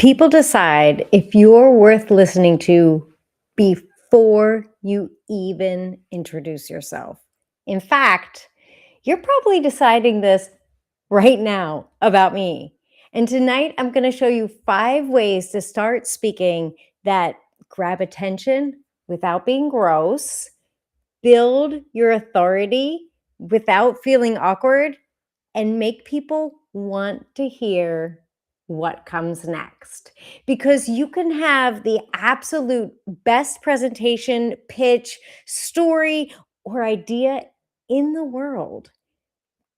People decide if you're worth listening to before you even introduce yourself. In fact, you're probably deciding this right now about me. And tonight, I'm going to show you 5 ways to start speaking that grab attention without being gross, build your authority without feeling awkward, and make people want to hear what comes next. Because you can have the absolute best presentation, pitch, story, or idea in the world.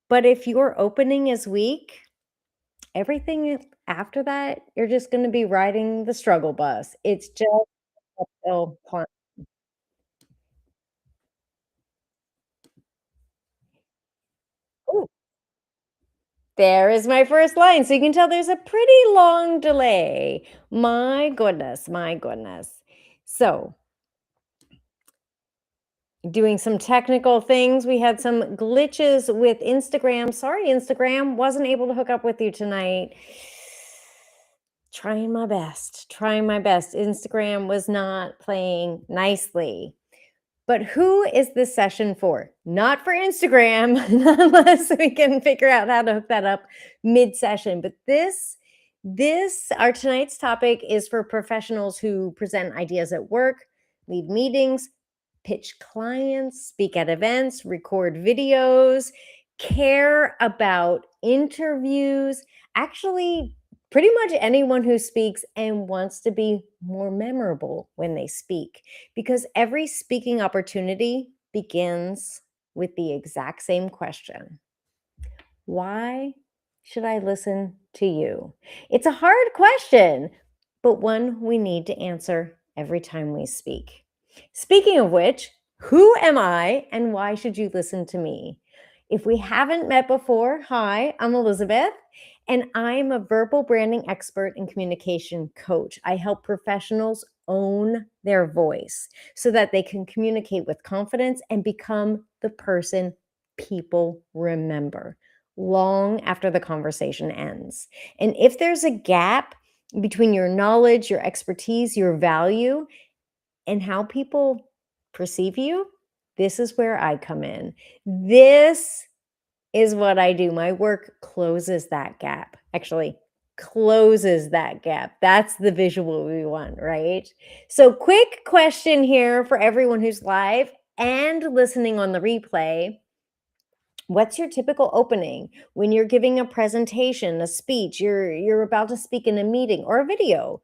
But if your opening is weak, everything after that, you're just going to be riding the struggle bus. It's just uphill climb. Ooh, there is my first line. So you can tell there's a pretty long delay. My goodness, my goodness. So, doing some technical things. We had some glitches with Instagram. Sorry, Instagram, wasn't able to hook up with you tonight. Trying my best, trying my best. Instagram was not playing nicely. But who is this session for? Not for Instagram, unless we can figure out how to hook that up mid-session. But our tonight's topic is for professionals who present ideas at work, lead meetings, pitch clients, speak at events, record videos, care about interviews, actually pretty much anyone who speaks and wants to be more memorable when they speak, because every speaking opportunity begins with the exact same question: why should I listen to you? It's a hard question, but one we need to answer every time we speak. Speaking of which, who am I and why should you listen to me? If we haven't met before, hi, I'm Elizabeth, and I'm a verbal branding expert and communication coach. I help professionals own their voice so that they can communicate with confidence and become the person people remember long after the conversation ends. And if there's a gap between your knowledge, your expertise, your value, and how people perceive you, this is where I come in. This is what I do. My work closes that gap. Actually, closes that gap. That's the visual we want, right? So, quick question here for everyone who's live and listening on the replay. What's your typical opening when you're giving a presentation, a speech, you're about to speak in a meeting or a video?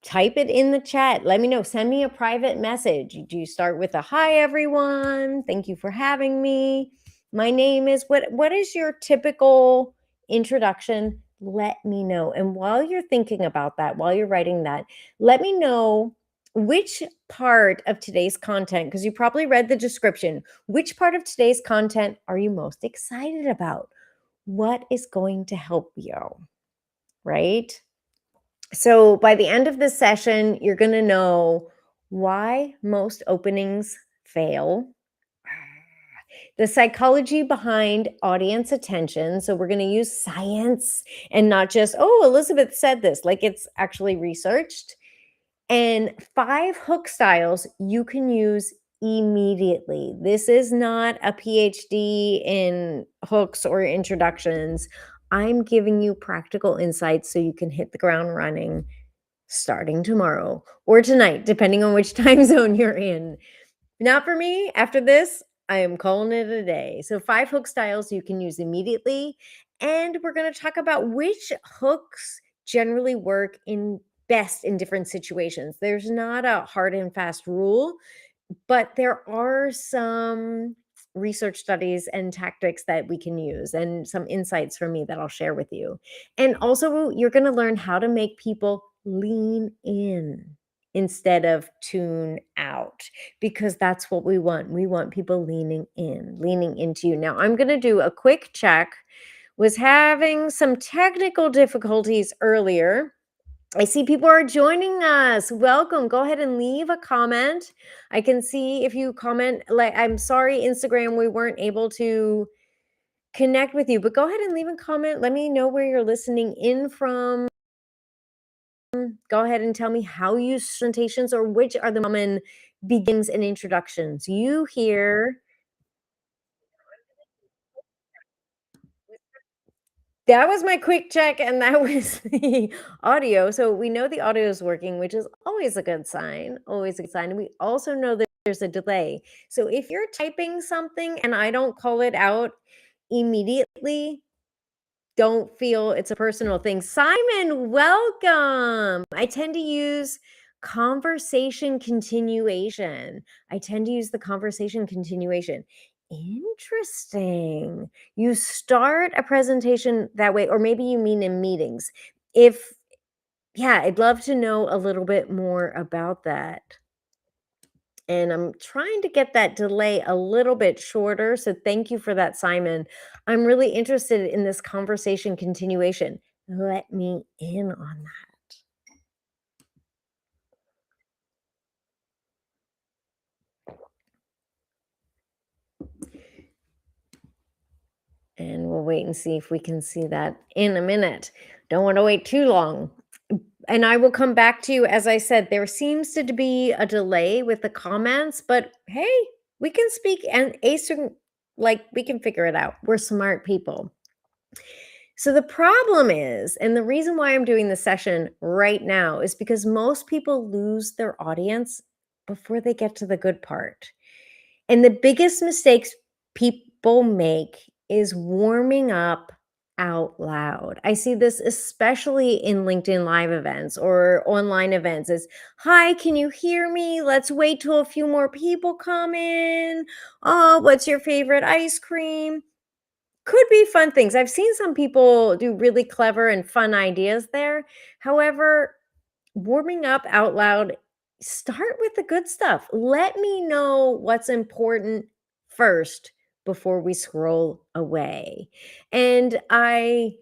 Type it in the chat. Let me know. Send me a private message. Do you start with a hi everyone? Thank you for having me. My name is what is your typical introduction? Let me know. And while you're thinking about that, while you're writing that, let me know which part of today's content, because you probably read the description, which part of today's content are you most excited about? What is going to help you, right? So by the end of this session, you're going to know why most openings fail, the psychology behind audience attention. So we're going to use science and not just, oh, Elizabeth said this, like it's actually researched. And 5 hook styles you can use immediately. This is not a PhD in hooks or introductions. I'm giving you practical insights so you can hit the ground running starting tomorrow or tonight, depending on which time zone you're in. Not for me. After this, I am calling it a day. So, 5 hook styles you can use immediately. And we're going to talk about which hooks generally work in best in different situations. There's not a hard and fast rule, but there are some research studies and tactics that we can use and some insights from me that I'll share with you. And also, you're going to learn how to make people lean in instead of tune out, because that's what we want. We want people leaning in, leaning into you. Now, I'm going to do a quick check. Was having some technical difficulties earlier. I see people are joining us. Welcome. Go ahead and leave a comment. I can see if you comment, like, I'm sorry, Instagram, we weren't able to connect with you, but go ahead and leave a comment. Let me know where you're listening in from. go ahead and tell me how you use presentations or which are the common begins and introductions you hear. That was my quick check, and that was the audio. So we know the audio is working, which is always a good sign, always a good sign. And we also know that there's a delay. So if you're typing something and I don't call it out immediately, don't feel it's a personal thing. Simon, welcome. I tend to use conversation continuation. I tend to use the conversation continuation. Interesting. You start a presentation that way, or maybe you mean in meetings. If, yeah, I'd love to know a little bit more about that. And I'm trying to get that delay a little bit shorter. So thank you for that, Simon. I'm really interested in this conversation continuation. Let me in on that. And we'll wait and see if we can see that in a minute. Don't want to wait too long. And I will come back to you. As I said, there seems to be a delay with the comments, but hey, we can speak and like we can figure it out. We're smart people. So the problem is, and the reason why I'm doing the session right now is because most people lose their audience before they get to the good part. And the biggest mistakes people make is warming up out loud. I see this especially in LinkedIn live events or online events is, "Hi, can you hear me? Let's wait till a few more people come in. Oh, what's your favorite ice cream?" Could be fun things. I've seen some people do really clever and fun ideas there. However, warming up out loud, start with the good stuff. Let me know what's important first before we scroll away. And I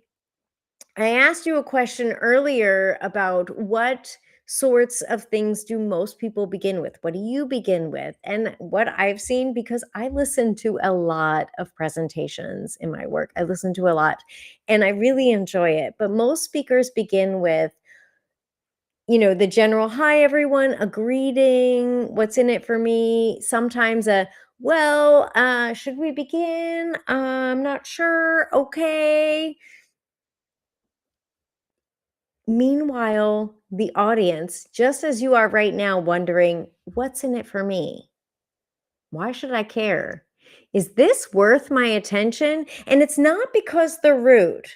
asked you a question earlier about what sorts of things do most people begin with? What do you begin with? And what I've seen, because I listen to a lot of presentations in my work, I listen to a lot and I really enjoy it. But most speakers begin with, the general, "Hi, everyone," a greeting, "What's in it for me?" Sometimes a, "Well, should we begin? I'm not sure. Okay." Meanwhile, the audience, just as you are right now wondering, "What's in it for me? Why should I care? Is this worth my attention?" And it's not because they're rude.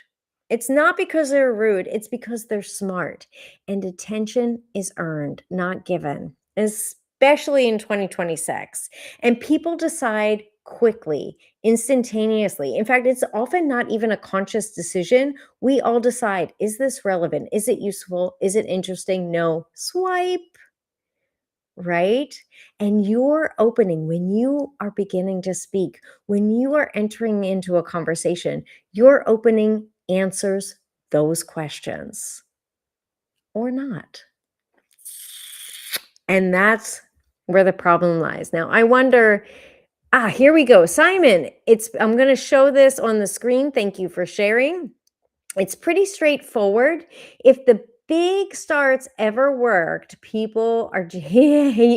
It's not because they're rude. It's because they're smart. And attention is earned, not given, especially in 2026. And people decide quickly, instantaneously. In fact, it's often not even a conscious decision. We all decide, is this relevant? Is it useful? Is it interesting? No. Swipe, right? And your opening, when you are beginning to speak, when you are entering into a conversation, your opening answers those questions or not. And that's where the problem lies. Now, I wonder, here we go. Simon, I'm going to show this on the screen. Thank you for sharing. It's pretty straightforward. If the big starts ever worked, people are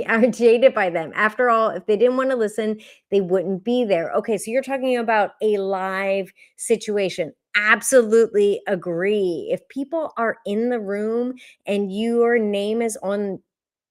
are jaded by them. After all, if they didn't want to listen, they wouldn't be there. Okay, so you're talking about a live situation. Absolutely agree. If people are in the room and your name is on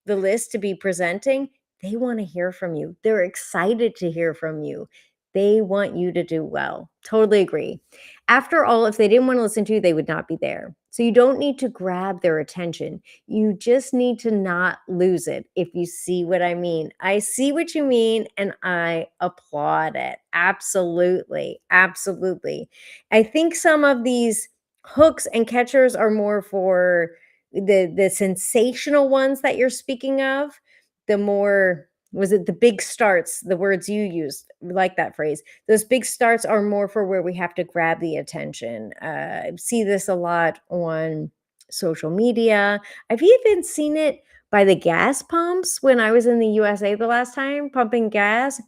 the list to be presenting, they want to hear from you. They're excited to hear from you. They want you to do well. Totally agree. After all, if they didn't want to listen to you, they would not be there. So you don't need to grab their attention. You just need to not lose it, if you see what I mean. I see what you mean and I applaud it. Absolutely. Absolutely. I think some of these hooks and catchers are more for the sensational ones that you're speaking of. The more, was it the big starts, the words you used, like that phrase, those big starts are more for where we have to grab the attention. I see this a lot on social media. I've even seen it by the gas pumps when I was in the USA the last time pumping gas.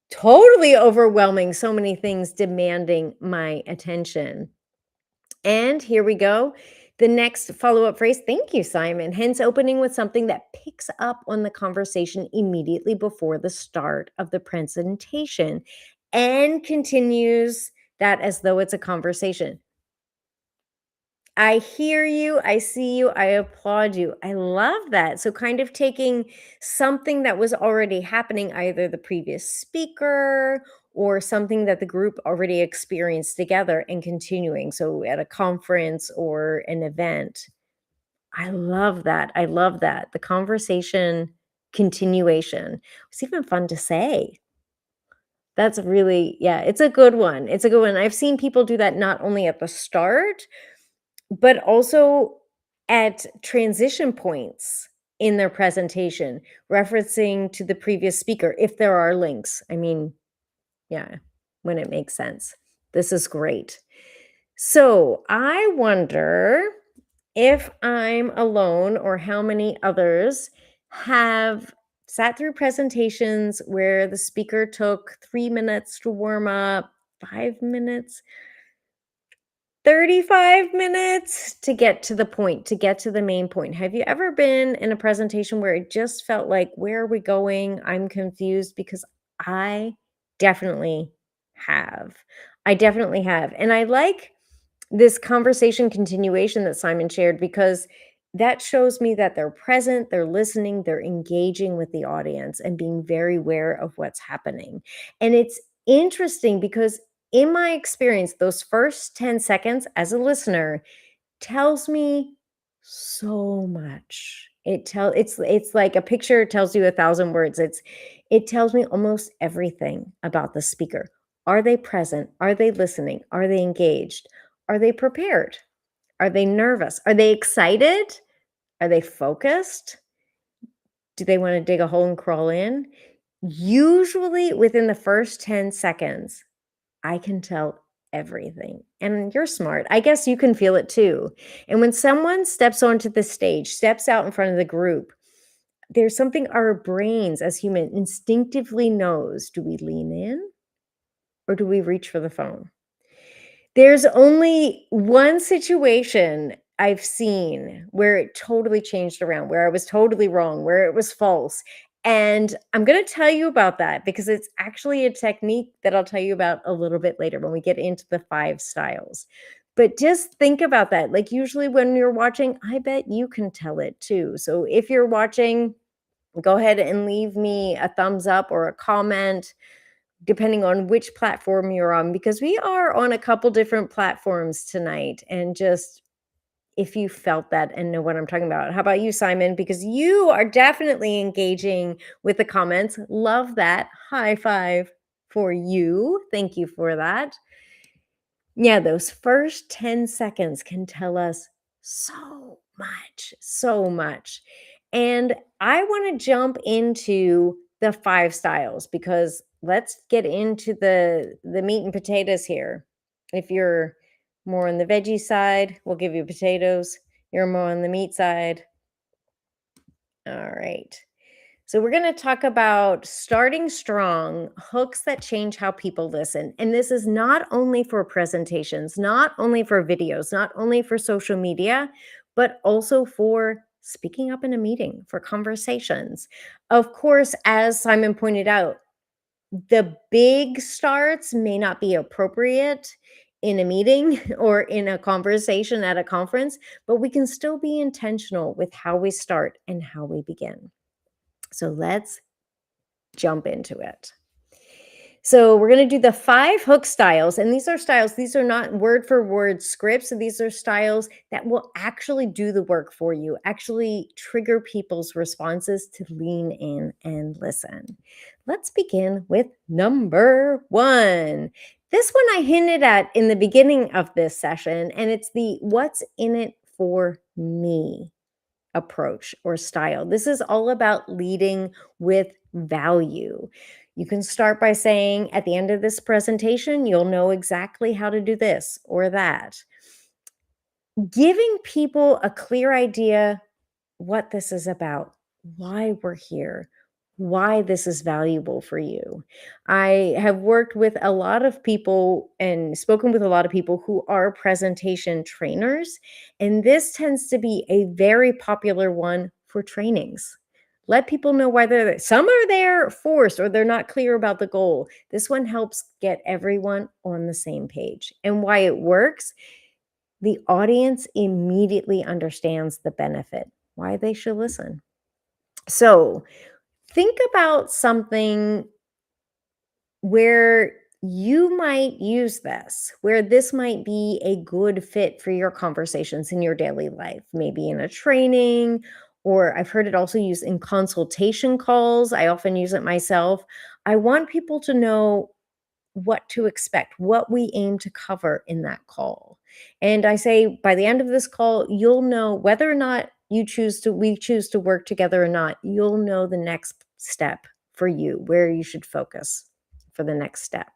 Totally overwhelming, so many things demanding my attention. And here we go. The next follow-up phrase, "Thank you, Simon," hence opening with something that picks up on the conversation immediately before the start of the presentation and continues that as though it's a conversation. I hear you, I see you, I applaud you. I love that. So kind of taking something that was already happening, either the previous speaker or something that the group already experienced together and continuing. So at a conference or an event. I love that. I love that. The conversation continuation. It's even fun to say. That's really, yeah, it's a good one. It's a good one. I've seen people do that not only at the start, but also at transition points in their presentation, referencing to the previous speaker, if there are links. I mean, yeah, when it makes sense. This is great. So I wonder if I'm alone or how many others have sat through presentations where the speaker took 3 minutes to warm up, 5 minutes, 35 minutes to get to the point, to get to the main point. Have you ever been in a presentation where it just felt like, where are we going? I'm confused because I definitely have. I definitely have. And I like this conversation continuation that Simon shared because that shows me that they're present, they're listening, they're engaging with the audience and being very aware of what's happening. And it's interesting because in my experience, those first 10 seconds as a listener tells me so much. It's like a picture tells you 1,000 words. It tells me almost everything about the speaker. Are they present? Are they listening? Are they engaged? Are they prepared? Are they nervous? Are they excited? Are they focused? Do they want to dig a hole and crawl in? Usually within the first 10 seconds, I can tell everything. And you're smart. I guess you can feel it too. And when someone steps onto the stage, steps out in front of the group, there's something our brains as human instinctively knows. Do we lean in or do we reach for the phone? There's only one situation I've seen where it totally changed around, where I was totally wrong, where it was false. And I'm going to tell you about that because it's actually a technique that I'll tell you about a little bit later when we get into the 5 styles. But just think about that. Like, usually when you're watching, I bet you can tell it too. So if you're watching, go ahead and leave me a thumbs up or a comment depending on which platform you're on, because we are on a couple different platforms tonight. And just if you felt that and know what I'm talking about. How about you, Simon? Because you are definitely engaging with the comments. Love that. High five for you. Thank you for that. Yeah, those first 10 seconds can tell us so much, so much. And I want to jump into the 5 styles because let's get into the meat and potatoes here. If you're more on the veggie side, we'll give you potatoes. You're more on the meat side. All right. So, we're going to talk about starting strong, hooks that change how people listen. And this is not only for presentations, not only for videos, not only for social media, but also for speaking up in a meeting, for conversations. Of course, as Simon pointed out, the big starts may not be appropriate in a meeting or in a conversation at a conference, but we can still be intentional with how we start and how we begin. So let's jump into it. So we're going to do the 5 hook styles. And these are styles, these are not word for word scripts. These are styles that will actually do the work for you, actually trigger people's responses to lean in and listen. Let's begin with number 1. This one I hinted at in the beginning of this session, and it's the what's in it for me approach or style. This is all about leading with value. You can start by saying, at the end of this presentation, you'll know exactly how to do this or that. Giving people a clear idea what this is about, why we're here, why this is valuable for you. I have worked with a lot of people and spoken with a lot of people who are presentation trainers, and this tends to be a very popular one for trainings. Let people know why they're there. Some are there forced or they're not clear about the goal. This one helps get everyone on the same page. And why it works, the audience immediately understands the benefit, why they should listen. So, think about something where you might use this, where this might be a good fit for your conversations in your daily life, maybe in a training, or I've heard it also used in consultation calls. I often use it myself. I want people to know what to expect, what we aim to cover in that call. And I say by the end of this call, you'll know whether or not we choose to work together or not, you'll know the next step for you, where you should focus for the next step.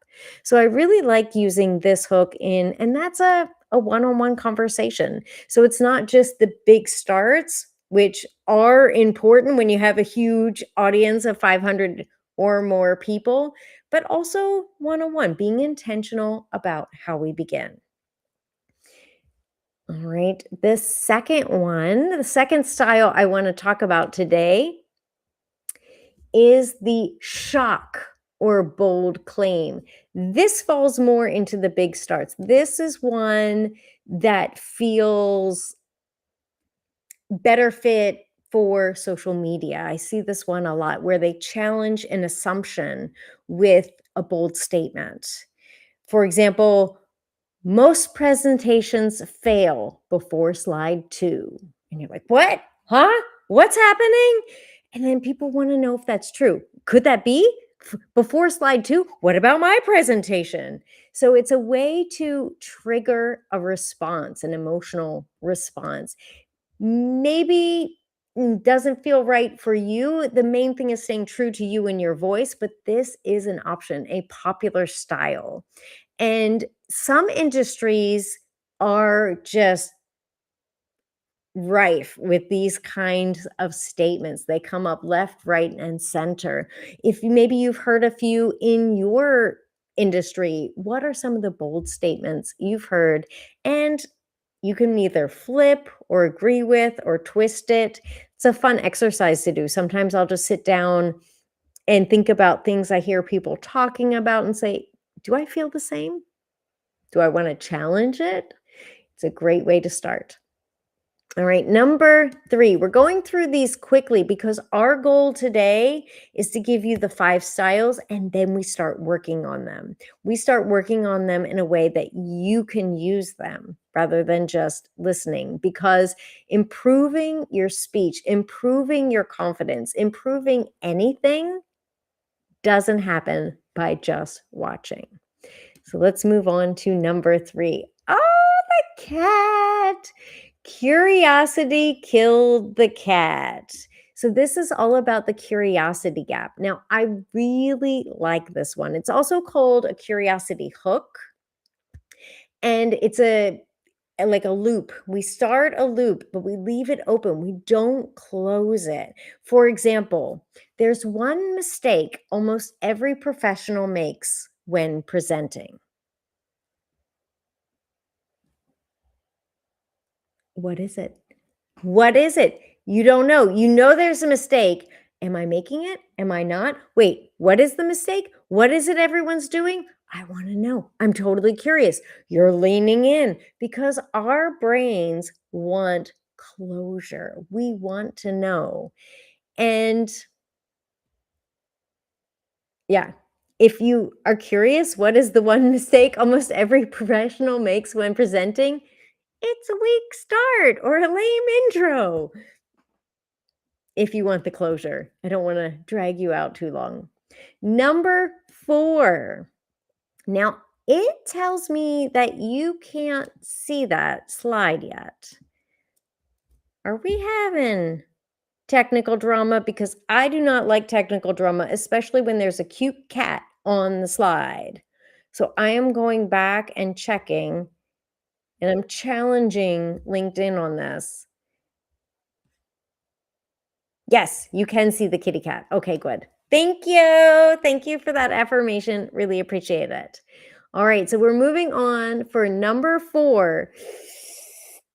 So I really like using this hook in, and that's a one-on-one conversation. So it's not just the big starts, which are important when you have a huge audience of 500 or more people, but also one-on-one, being intentional about how we begin. All right. The second style I want to talk about today is the shock or bold claim. This falls more into the big starts. This is one that feels better fit for social media. I see this one a lot where they challenge an assumption with a bold statement. For example, most presentations fail before slide 2. And you're like, "What? Huh? What's happening?" And then people wanna know if that's true. Could that be? Before slide 2? What about my presentation? So it's a way to trigger a response, an emotional response. Maybe doesn't feel right for you. The main thing is staying true to you and your voice, but this is an option, a popular style. And some industries are just rife with these kinds of statements. They come up left, right, and center. Maybe you've heard a few in your industry, what are some of the bold statements you've heard? And you can either flip or agree with or twist it. It's a fun exercise to do. Sometimes I'll just sit down and think about things I hear people talking about and say, do I feel the same? Do I want to challenge it? It's a great way to start. All right, number 3. We're going through these quickly because our goal today is to give you the 5 styles and then we start working on them. We start working on them in a way that you can use them rather than just listening, because improving your speech, improving your confidence, improving anything doesn't happen by just watching. So let's move on to number 3. Oh, the cat. Curiosity killed the cat. So this is all about the curiosity gap. Now, I really like this one. It's also called a curiosity hook, and it's like a loop. We start a loop, but we leave it open. We don't close it. For example, there's one mistake almost every professional makes when presenting. What is it? What is it? You don't know. You know there's a mistake. Am I making it? Am I not? Wait, what is the mistake? What is it everyone's doing? I want to know. I'm totally curious. You're leaning in because our brains want closure. We want to know. And yeah, if you are curious, what is the one mistake almost every professional makes when presenting? It's a weak start or a lame intro. If you want the closure. I don't wanna drag you out too long. Number 4. Now, it tells me that you can't see that slide yet. Are we having technical drama? Because I do not like technical drama, especially when there's a cute cat on the slide. So I am going back and checking, and I'm challenging LinkedIn on this. Yes, you can see the kitty cat. Okay, good. Thank you. Thank you for that affirmation. Really appreciate it. All right, so we're moving on for number 4.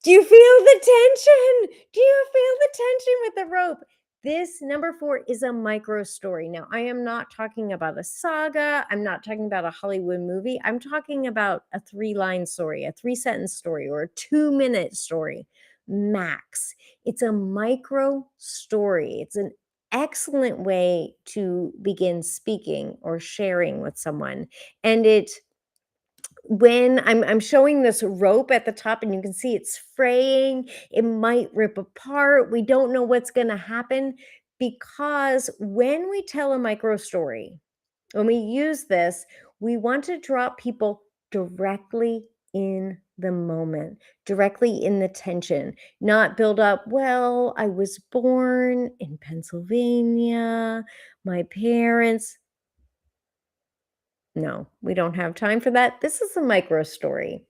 Do you feel the tension? Do you feel the tension with the rope? This number 4 is a micro story. Now, I am not talking about a saga. I'm not talking about a Hollywood movie. I'm talking about a 3-line story, a 3-sentence story, or a 2-minute story max. It's a micro story. It's an excellent way to begin speaking or sharing with someone. And it when I'm showing this rope at the top and you can see it's fraying, it might rip apart. We don't know what's going to happen because when we tell a micro story, when we use this, we want to drop people directly in the moment, directly in the tension, not build up. Well, I was born in Pennsylvania. My parents, no, we don't have time for that. This is a micro story.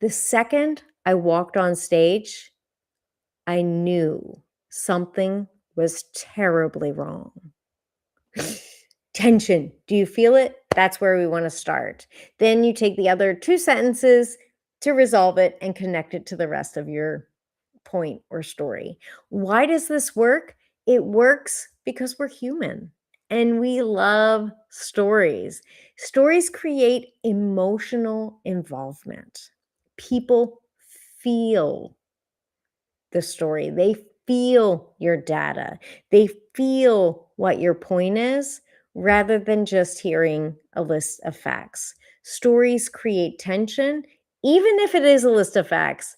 The second I walked on stage, I knew something was terribly wrong. Tension. Do you feel it? That's where we want to start. Then you take the other 2 sentences to resolve it and connect it to the rest of your point or story. Why does this work? It works because we're human and we love stories. Stories create emotional involvement. People feel the story, they feel your data, they feel what your point is rather than just hearing a list of facts. Stories create tension, even if it is a list of facts.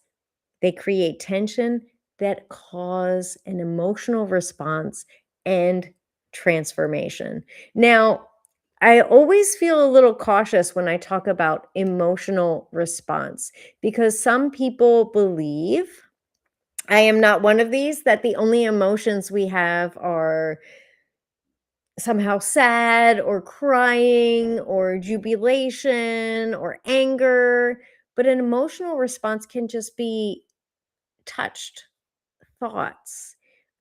They create tension that cause an emotional response and transformation. Now, I always feel a little cautious when I talk about emotional response because some people believe, I am not one of these, that the only emotions we have are somehow sad or crying or jubilation or anger. But an emotional response can just be touched, thoughts,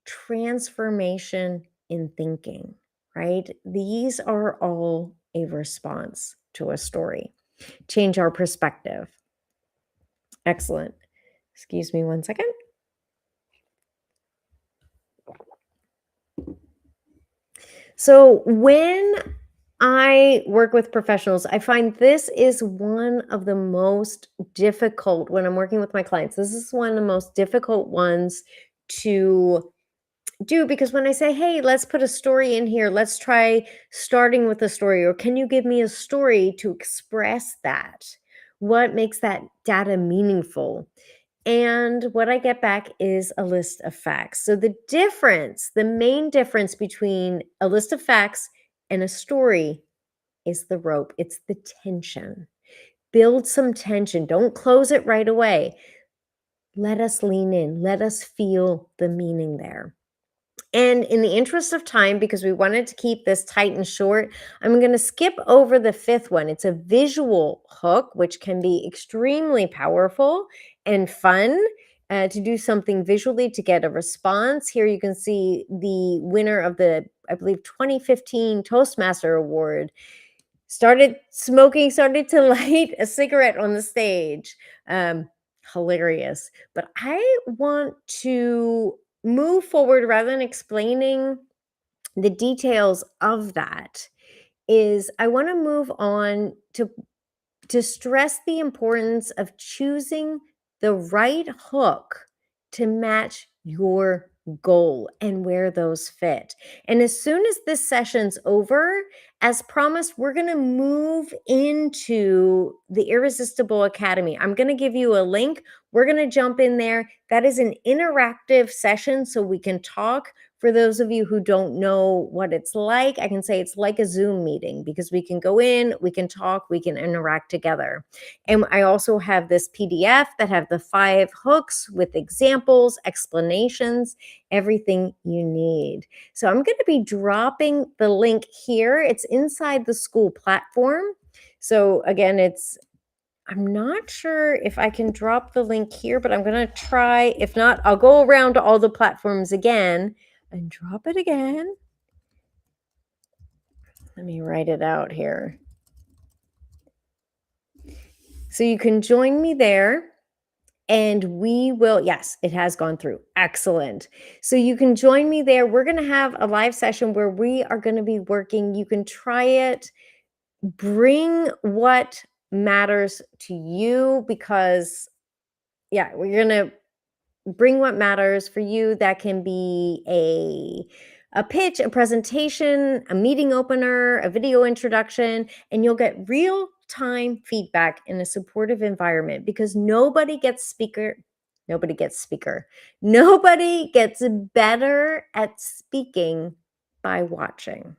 transformation in thinking, right? These are all a response to a story. Change our perspective. Excellent. Excuse me one second. So, when I work with professionals, I find this is one of the most difficult when I'm working with my clients. This is one of the most difficult ones to do because when I say, "Hey, let's put a story in here. Let's try starting with a story," or "Can you give me a story to express that? What makes that data meaningful?" And what I get back is a list of facts. So the main difference between a list of facts and a story is the rope. It's the tension. Build some tension. Don't close it right away. Let us lean in. Let us feel the meaning there. And in the interest of time, because we wanted to keep this tight and short, I'm going to skip over the 5th one. It's a visual hook, which can be extremely powerful and fun to do something visually to get a response. Here you can see the winner of the, I believe, 2015 Toastmaster Award started smoking, started to light a cigarette on the stage. Hilarious. But I want to move forward rather than explaining the details of that is I want to move on to stress the importance of choosing the right hook to match your goal and where those fit. And as soon as this session's over, as promised, we're going to move into the Irresistible Academy. I'm going to give you a link. We're going to jump in there. That is an interactive session so we can talk. For those of you who don't know what it's like, I can say it's like a Zoom meeting because we can go in, we can talk, we can interact together. And I also have this PDF that have the 5 hooks with examples, explanations, everything you need. So I'm going to be dropping the link here. It's inside the Skool platform. So again, I'm not sure if I can drop the link here, but I'm going to try. If not, I'll go around to all the platforms again and drop it again. Let me write it out here. So you can join me there. And we will, yes, it has gone through. Excellent. So you can join me there. We're going to have a live session where we are going to be working. You can try it. Bring what matters to you because, yeah, we're going to bring what matters for you. That can be a pitch, a presentation, a meeting opener, a video introduction, and you'll get real time feedback in a supportive environment because nobody gets nobody gets better at speaking by watching.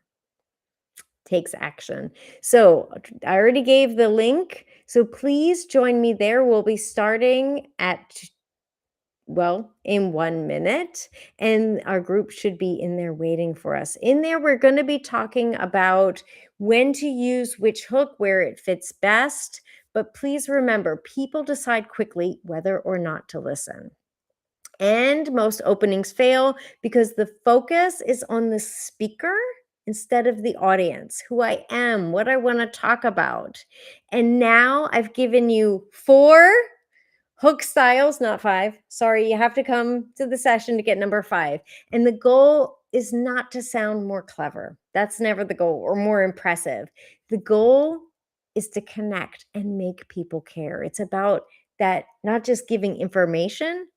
Takes action. So I already gave the link. So please join me there. We'll be starting in 1 minute, and our group should be in there waiting for us. In there, we're going to be talking about when to use which hook, where it fits best. But please remember, people decide quickly whether or not to listen. And most openings fail because the focus is on the speaker instead of the audience, who I am, what I want to talk about. And now I've given you 4 hook styles, not 5. Sorry, you have to come to the session to get number 5. And the goal is not to sound more clever. That's never the goal, or more impressive. The goal is to connect and make people care. It's about that, not just giving information,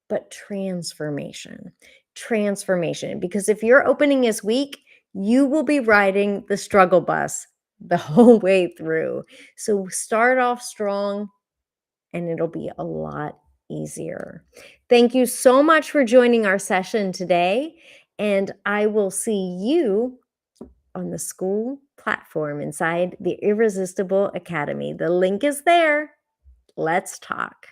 but transformation. Transformation. Because if your opening is weak, you will be riding the struggle bus the whole way through. So start off strong, and it'll be a lot easier. Thank you so much for joining our session today, and I will see you on the Skool platform inside the Irresistible Academy. The link is there. Let's talk.